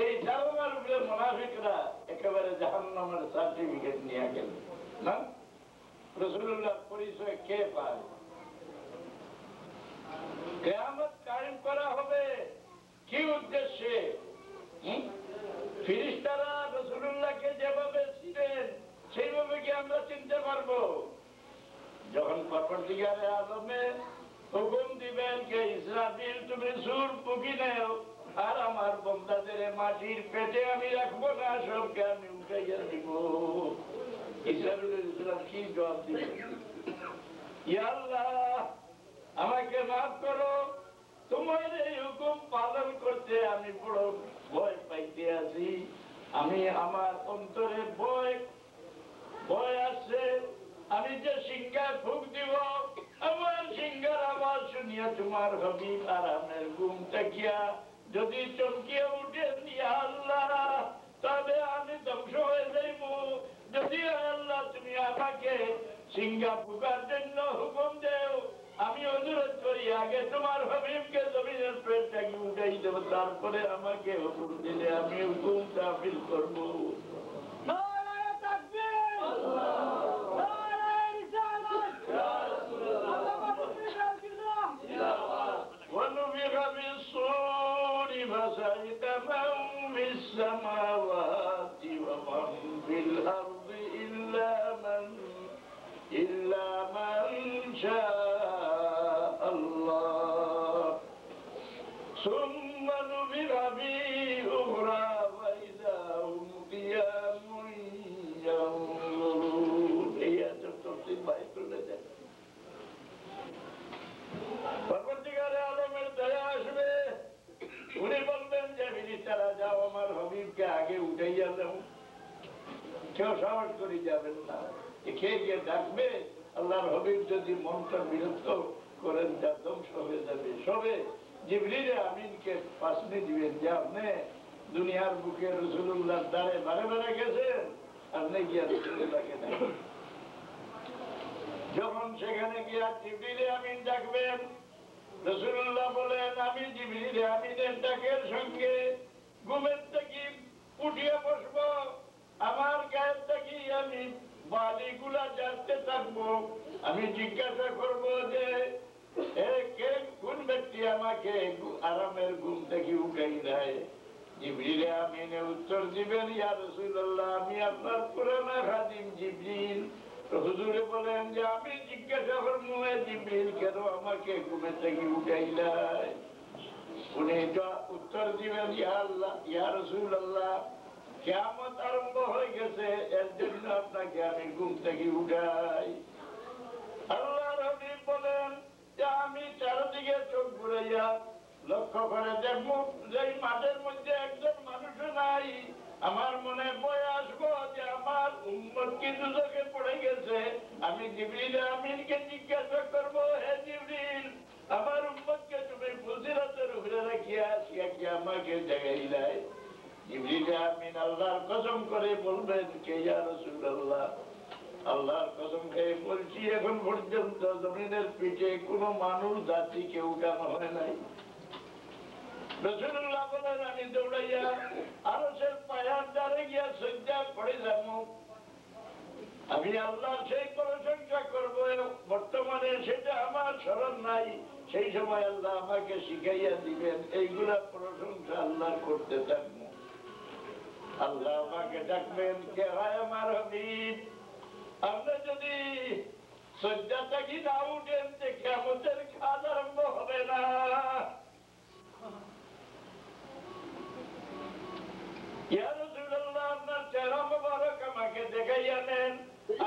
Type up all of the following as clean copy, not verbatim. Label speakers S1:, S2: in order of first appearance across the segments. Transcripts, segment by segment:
S1: এই ধারণার উপরে মুনাফিকরা একেবারে জাহান্নামের সার্টিফিকেট নিয়ে গেল না। রাসূলুল্লাহর পরিচয় কে পায়? কিয়ামত কায়েম করা হবে কি উদ্দেশ্যে? ফেরেশতারা রাসূলুল্লাহকে যেভাবে ছিলেন সেইভাবে কি আমরা চিনতে পারবো? যখন পরবর্তীকালে আলমে হুকুম দিবেন যে ইসরাফিল তুমি সূর ফুঁকি নেও, আর আমার বান্দাদের মাটির পেটে আমি রাখবো না, সবকে আমি উঠাইয়া দিব। ইসরাফিল কি জবাব দিবেন? ইয়া আল্লাহ আমাকে মাফ করো, তোমার এই হুকুম পালন করতে আমি বড় ভয় পাইতে আছি। আমি আমার অন্তরে ভয় আসছে। আমি যে সিংহায় ফুঁক দিব, আমার সিংহার আওয়াজ শুনিয়া তোমার হাবিব আরামের ঘুম তাকিয়া যদি চমকিয়ে উঠে, ইয়া আল্লাহ তবে আমি ধ্বংস হয়ে যাইব। যদি আল্লাহ তুমি আমাকে সিংহা ফুঁকার জন্য হুকুম দেও, আমি অনুরোধ করি আগে তোমার হাবিবকে জমিনের পেট থেকে উঠাই দেব, তারপরে আমাকে হুকুম দিলে আমি হুকুম তাফিল করবো। ونفخ في الصور فصعق من في السماوات ومن في الأرض إلا من شاء الله ثم نفخ فيه أخرى فإذا هم قيام ينظرون. এই তফসীর বাইরে চলে যায়। পরবর্তীকালে আলমের দয়া আসবে, উনি বলবেন যে ফেরেশতারা যাও আমার হাবিবকে আগে উঠাইয়া দাও। কেউ সাহস করে যাবেন না, খেয়ে গিয়ে ডাকবে। আল্লাহর হাবিব যদি মনটা বিরক্ত করেন তা ধ্বংস হয়ে যাবে। সবে জিবরিল আমিনকে পাশনি দিবেন যে আপনি দুনিয়ার বুকে রাসূলুল্লাহর দ্বারে বারে বারে গেছেন, আপনি গিয়া রাসূলুল্লাহকে ডাকেন। যখন সেখানে গিয়া জিবরিল আমিন ডাকবেন, রাসূলুল্লাহ বলেন আমি জিবরিল আমিনের ডাকের সঙ্গে ঘুমের থেকে উঠিয়া বসবো, আমার গায়ের থেকে আমি বালিগুলা জানতে থাকবো। আমি জিজ্ঞাসা করবো যে কোন ব্যক্তি আমাকে আরামের ঘুম থেকে উঠাই দেয়? জিবরিল আমিনে উত্তর দিবেন, ইয়া রাসূলুল্লাহ আমি আপনার পুরানা খাদিম জিবরিল। হুজুরে বলেন যে আমি জিজ্ঞাসা করবো জিবরিল কেন আমাকে ঘুমে থেকে উঠাইলাই? উনি উত্তর দিবেন, ইয়া আল্লাহ ইয়া রাসূলুল্লাহ কিয়ামত আরম্ভ হয়ে গেছে, এর জন্য আপনাকে আমি ঘুম থেকে উঠাই। আল্লাহর হাবিব বলেন যে আমি চারদিকে চোখ ঘুরাইয়া লক্ষ্য করে দেখবো যে মাঠের মধ্যে একজন মানুষও নাই। আমার মনে ভয় আসবো যে আমার উম্মত কি দুজকে পড়ে গেছে। আমি জিবরিল আমিনকে জিজ্ঞাসা করবো, হে জিবরিল আমার উম্মতকে তুমি ফজিলতের উপরে রাখিয়া আসিয়া কি আমাকে জাগাইলাই? জিবরিল আমিন আল্লাহর কসম করে বলবেন কে ইয়া রাসূলুল্লাহ আল্লাহর কসম খেয়ে বলছি এখন পর্যন্ত জমিনের পিঠে কোনো মানুষ জাতিকে উঠানো হয় নাই। রাসূলুল্লাহ বলেন আমি দৌড়াইয়া আরশের পায়ার দ্বারে গিয়া সিজদা পড়ে যাব। আমি আল্লাহ সেই প্রশংসা করবো, বর্তমানে সেটা আমার স্মরণ নাই। সেই সময় আল্লাহ আমাকে শিখাইয়া দিবেন, এইগুলা প্রশংসা আল্লাহ করতে থাকবো। আল্লাহ আমাকে ডাকবেন, কে হয় আমার হাবিব? আপনি যদি সিজদা থেকে না উঠেন যে কিয়ামতের কাজ আরম্ভ হবে না। ইয়া রাসূলুল্লাহ আপনার চেহারা মোবারক আমাকে দেখাইয়া নেন।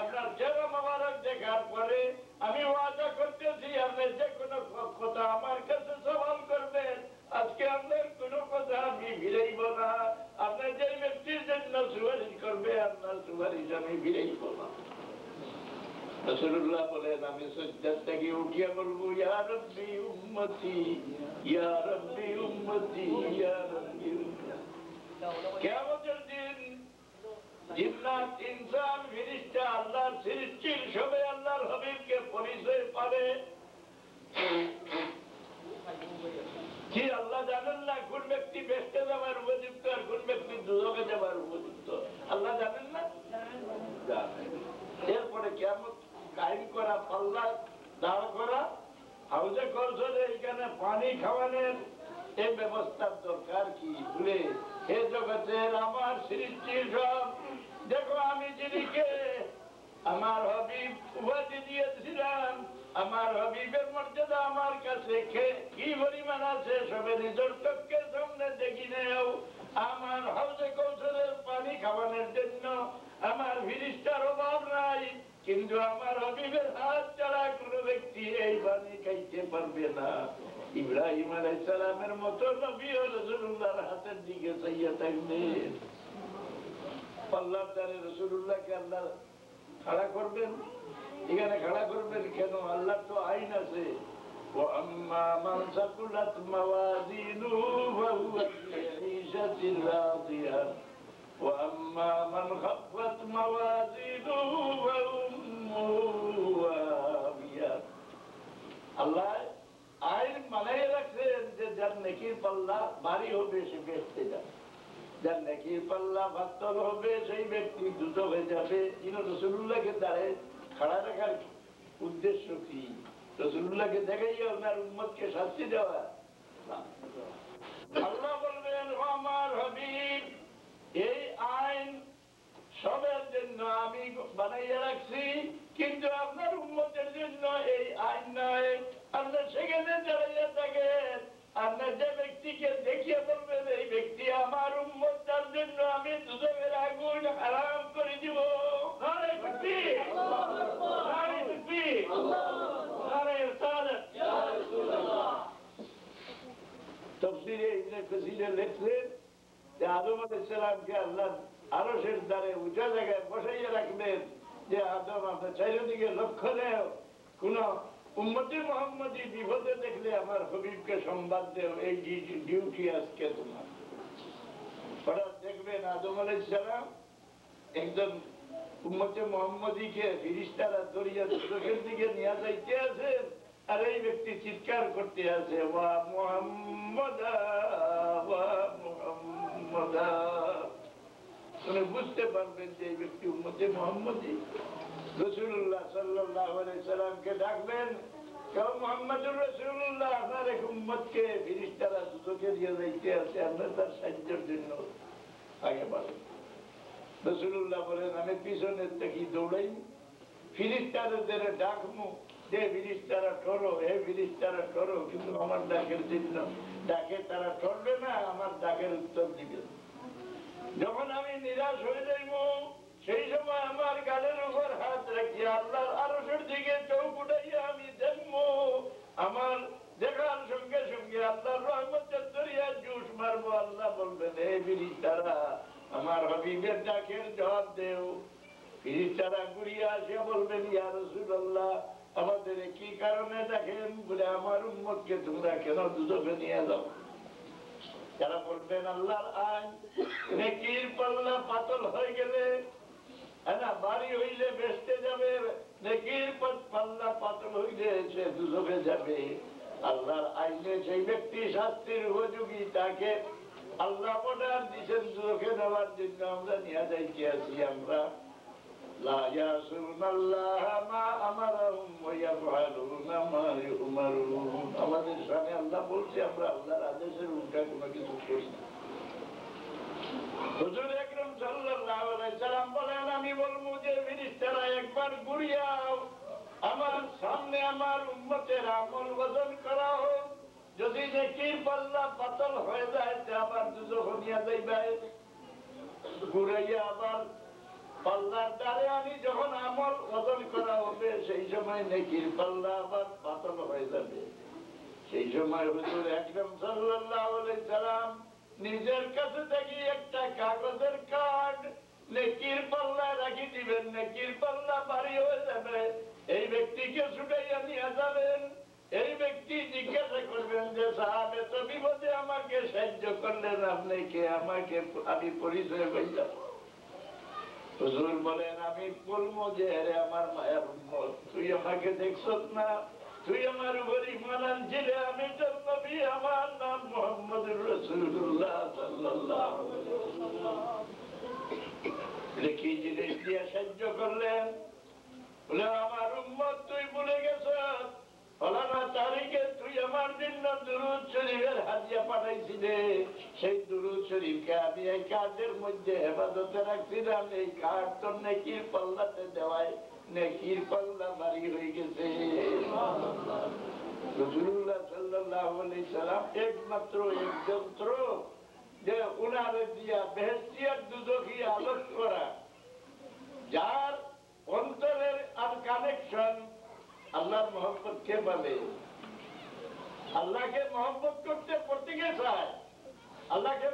S1: আপনার চেহারা মোবারক দেখার পরে আমি ওয়াদা করতেছি আপনি যে কোনো কথা আমার কাছে সওয়াল করবেন, আজকে আপনার কোনো কথা আমি ফিরাইব না। আপনি যে ব্যক্তির জন্য সুপারিশ করবে আপনার সুপারিশ আমি ফিরাইব না। রাসূলুল্লাহ বলেন আমি সিজদা থেকে উঠিয়া বলবো, ইয়া রাব্বি উম্মতি ইয়া রাব্বি উম্মতি ইয়া রাব্বি উম্মতি। কিয়ামতের দিন জিন্নাত ইনসান ফেরেশতা আল্লাহর সৃষ্টির সবে আল্লাহর হাবিবকে পরিচয় পাবে। কি আল্লাহ জানেন না কোন ব্যক্তি বেহেশতে যাওয়ার উপযুক্ত আর কোন পাল্লা দাঁড় করা, হাউজে কৌশলে এখানে পানি খাওয়ানোর এই ব্যবস্থার দরকার কি? বলে হে জগতের আমার সৃষ্টির সব দেখো, আমি যিনিকে আমার হবিব উপাধি দিয়েছিলাম, আমার হবিবের মর্যাদা আমার কাছে কি পরিমাণ আছে সবে নিজের চোখের সামনে দেখি নেও। আমার হাউজে কৌশলের পানি খাওয়ানোর জন্য আমার ফিরিস্তার অভাব নাই, কিন্তু আমার হবিবের হাত ছাড়া কোন ব্যক্তি এই পানি খাইতে পারবে না। ইব্রাহিম আলাইহিস সালামের মতো নবী ও রাসূলুল্লাহর হাতের দিকে চাইয়া থাকবেন। আল্লাহর দ্বারে রাসূলুল্লাহকে আল্লাহ খাড়া করবেন, এখানে খাড়া করবেন কেন? আল্লাহর তো আইন আছে, وأما من ثقلت موازينه فهو في عيشة راضية وأما من خفت موازينه فأمه هاوية। আল্লাহ আইন মানাই রাখছেন যে যার নেকির পাল্লা ভারী হবে সে বেহেশতে যাবে, যার নেকির পাল্লা পাতল হবে সেই ব্যক্তি দ্রুত হয়ে যাবে। রাসূলুল্লাহকে দাঁড়ায় খাড়া রাখার উদ্দেশ্য কি? রাসূলুল্লাহকে দেখাইয়া ওনার উম্মতকে শাস্তি দেওয়া? আল্লাহ বলবেন আমার হাবিব এই আইন সবের জন্য আমি বানাইয়া রাখছি, কিন্তু আপনার উম্মতের জন্য এই আইন নয়। আপনার সেখানে দাঁড়াইয়া থাকেন, আপনার যে ব্যক্তিকে দেখিয়ে বলবেন এই ব্যক্তি আমার উম্মত, তার জন্য আমি দুজকের আগুন হারাম করে দিব। নারে তাকবীর, নারে তাকবীর, নারে রিসালাত। তাফসীরে ইবনে কাসীর লেখলেন যে আদম আলাইহিস সালামকে আল্লাহ আরশের দ্বারে উঁচা জায়গায় বসাইয়া রাখবেন, যে আদম আপনার চারিদিকে লক্ষ্য দেও, কোন উম্মতি মুহাম্মদী বিপদে দেখলে আমার হবিবকে সংবাদ দেও, এই ডিউটি আজকে তোমার। হঠাৎ দেখবেন আদম আলাইহিস সালাম একজন উম্মতে মুহাম্মদীকে ফেরেশতারা ধরিয়া চোখের দিকে নিয়ে যাইতে আছেন, আর এই ব্যক্তি চিৎকার করতে আছে, ওয়া মুহাম্মাদা ওয়া মুহাম্মাদা। উনি বুঝতে পারবেন যে এই ব্যক্তি উম্মতে মুহাম্মদী। রাসূলুল্লাহ সাল্লাল্লাহু আলাইহি সাল্লামকে ডাকবেন, কেউ মুহাম্মদুর রাসূলুল্লাহ আপনার এক উম্মতকে ফেরেশতারা চোখে দিয়ে যাইতে আছে, আপনার তার সাহায্যের জন্য আগে বাড়েন। রাসূলুল্লাহ বলেন আমি পিছনের থেকে দৌড়াই, ফেরেশতাদের ডাকমু, যে ফেরেশতারা ঠরো, হে ফেরেশতারা ঠরো, কিন্তু আমার ডাকের জন্য ডাকে তারা ঠরবে না, আমার ডাকের উত্তর দিবে। যখন আমি নিরাশ হয়ে যাইব সেই সময় আমার গালের উপর হাত রাখি আল্লাহর আরশের দিকে চোখ উঠাইয়া আমি দেখবো, আমার দেখার সঙ্গে সঙ্গে আল্লাহর রহমতের দরিয়া জুস মারবো। আল্লাহ বলবেন হে ফেরেশতারা আমার হাবিবের ডাকের জবাব দেও। ফেরেশতারা ঘুরিয়ে আসে বলবেন ইয়া রাসূলুল্লাহ আমাদের কি কারণে ডাকেন? বলে আমার উম্মতকে তোমরা কেন দুজকে নিয়ে যাও? যারা বলবেন আল্লাহর আইন, নেকির পাল্লা পাতল হয়ে গেলে না বাড়ি হইলে বেচতে যাবে, নেকির পাল্লা পাতল হইলে সে দুজকে যাবে। আল্লাহর আইনে সেই ব্যক্তি শাস্তির উপযোগী, তাকে আল্লাহ অর্ডার দিচ্ছেন দুজকে নেওয়ার জন্য আমরা নিয়ে যাইতে আছি। আমরা লা ইয়াসুনাল্লাহ মা আমারহুম ওয়া ইয়াফআলুনা মা ইউমারুন। আমাদের সামনে আল্লাহ বলছে আমরা আল্লাহর আদেশের উল্টা কোনো কিছু করি না। হুজুর আকরাম সাল্লাল্লাহু আলাইহি সাল্লাম বলেন আমি বলবো যে ফেরেশতারা একবার ঘুরিয়াও আমার সামনে আমার উম্মতের আমল ওজন করা হোক, যদি নেকির পাল্লা পাতল হয়ে যায় তে আবার দুজক নিয়ে যাইবে। ঘুরাইয়া আবার পাল্লার দ্বারে আমি যখন আমল ওজন করা হবে সেই সময় নেকির পাল্লা আবার পাতল হয়ে যাবে। সেই সময় হুজুর আকরাম সাল্লাল্লাহু আলাইহি সাল্লাম নিজের কাছে থেকে একটা কাগজের কার্ড নেকির পাল্লা রাখি দিবেন, নেকির পাল্লা ভারী হয়ে যাবে, এই ব্যক্তিকে ছুটাইয়া নিয়ে যাবেন। এই ব্যক্তি জিজ্ঞাসা করবেন যে সাহাব এত বিপদে আমাকে সাহায্য করলেন, আপনি কে? আমাকে আমি পরিচয় পাইলাম। হুজুর বলেন আমি বলবো যে আরে আমার মায়ের উম্মত, তুই আমাকে দেখছত না? তুই আমার উপর ঈমান আনছিলে, আমি তোর নবী, আমার নাম মুহাম্মদুর রাসূলুল্লাহ সাল্লাল্লাহু আলাইহি ওয়াসাল্লাম। কি জিনিস দিয়ে সাহায্য করলেন? বলে আমার মোহাম্মদ তুই ভুলে গেছ ফলানা তারিখে তুই আমার জন্য দুরূদ শরীফের হাদিয়া পাঠাইছিলে, সেই দুরূদ শরীফকে আমি এই কার্ডের মধ্যে হেফাজতে রাখছিলাম, এই কার্ড তোর নেকির পাল্লাতে দেওয়ায় নেকির পাল্লা ভারী হয়ে গেছে। রাসূলুল্লাহ সাল্লাল্লাহু আলাইহি সাল্লাম একমাত্র এক যন্ত্র যে উনারে দিয়া বেহেশতি আর দুজখি আলোক করা, যার অন্তরের আর কানেকশন আল্লাহর মহব্বত কে বলে? আল্লাহকে মহব্বত করতে প্রত্যেকে চায়, আল্লাহকে